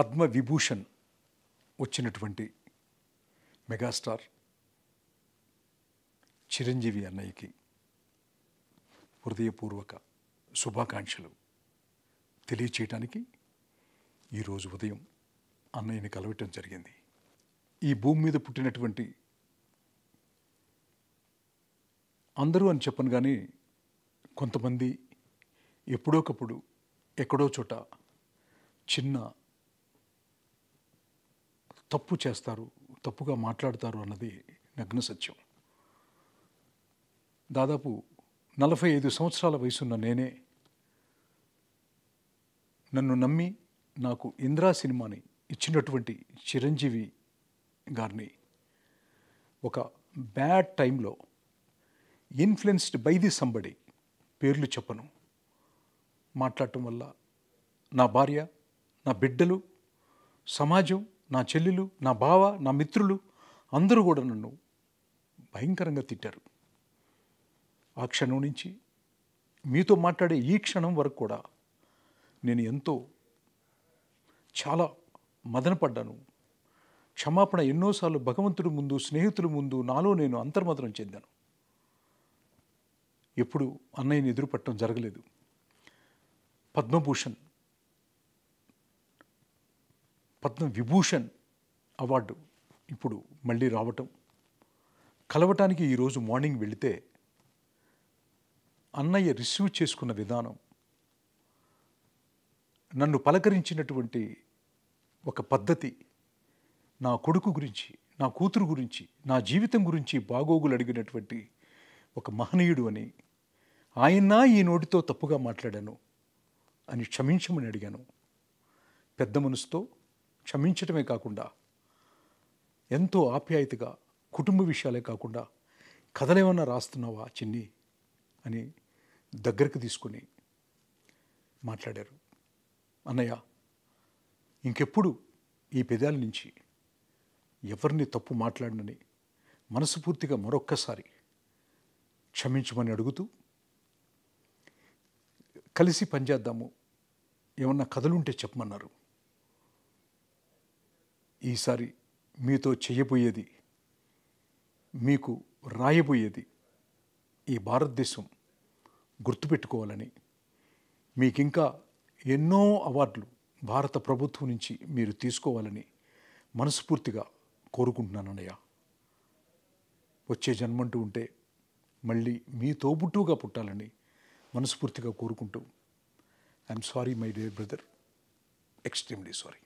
పద్మ విభూషణ్ వచ్చినటువంటి మెగాస్టార్ చిరంజీవి అన్నయ్యకి హృదయపూర్వక శుభాకాంక్షలు తెలియచేయటానికి ఈరోజు ఉదయం అన్నయ్యని కలవటం జరిగింది. ఈ భూమి మీద పుట్టినటువంటి అందరూ అని చెప్పను కానీ కొంతమంది ఎప్పుడోకప్పుడు ఎక్కడో చోట చిన్న తప్పు చేస్తారు, తప్పుగా మాట్లాడతారు అన్నది నగ్న సత్యం. దాదాపు 45 సంవత్సరాల వయసున్న నేనే నన్ను నమ్మి నాకు ఇంద్రా సినిమాని ఇచ్చినటువంటి చిరంజీవి గారిని ఒక బ్యాడ్ టైంలో ఇన్ఫ్లుయెన్స్డ్ బై ది సంబడి, పేర్లు చెప్పను, మాట్లాడటం వల్ల నా భార్య, నా బిడ్డలు, సమాజం, నా చెల్లెలు, నా బావ, నా మిత్రులు అందరూ కూడా నన్ను భయంకరంగా తిట్టారు. ఆ క్షణం నుంచి మీతో మాట్లాడే ఈ క్షణం వరకు కూడా నేను ఎంతో చాలా మదనపడ్డాను. క్షమాపణ ఎన్నోసార్లు భగవంతుడి ముందు, స్నేహితుల ముందు నాలో నేను అంతర్మదనం చెందాను. ఎప్పుడు అన్నయ్యని ఎదురుపట్టడం జరగలేదు. పద్మ విభూషణ్ అవార్డు ఇప్పుడు మళ్ళీ రావటం, కలవటానికి ఈరోజు మార్నింగ్ వెళితే అన్నయ్య రిసీవ్ చేసుకున్న విధానం, నన్ను పలకరించినటువంటి ఒక పద్ధతి, నా కొడుకు గురించి, నా కూతురు గురించి, నా జీవితం గురించి బాగోగులు అడిగినటువంటి ఒక మహనీయుడు అని, ఆయన ఈ నోటితో తప్పుగా మాట్లాడాను అని క్షమించమని అడిగాను. పెద్ద మనసుతో క్షమించటమే కాకుండా ఎంతో ఆప్యాయతగా, కుటుంబ విషయాలే కాకుండా కథలేమన్నా రాస్తున్నావా చిన్ని అని దగ్గరకు తీసుకొని మాట్లాడారు. అన్నయ్య, ఇంకెప్పుడు ఈ పెదాల నుంచి ఎవరిని తప్పు మాట్లాడనని మనస్ఫూర్తిగా మరొక్కసారి క్షమించమని అడుగుతూ, కలిసి పనిచేద్దాము, ఏమన్నా కథలుంటే చెప్పమన్నారు. ఈసారి మీతో చేయబోయేది, మీకు రాయబోయేది ఈ భారతదేశం గుర్తుపెట్టుకోవాలని, మీకింకా ఎన్నో అవార్డులు భారత ప్రభుత్వం నుంచి మీరు తీసుకోవాలని మనస్ఫూర్తిగా కోరుకుంటున్నాను అన్నయ్య. వచ్చే జన్మంటూ ఉంటే మళ్ళీ మీ తోబుట్టుగా పుట్టాలని మనస్ఫూర్తిగా కోరుకుంటూ, I'm sorry my dear brother, extremely sorry.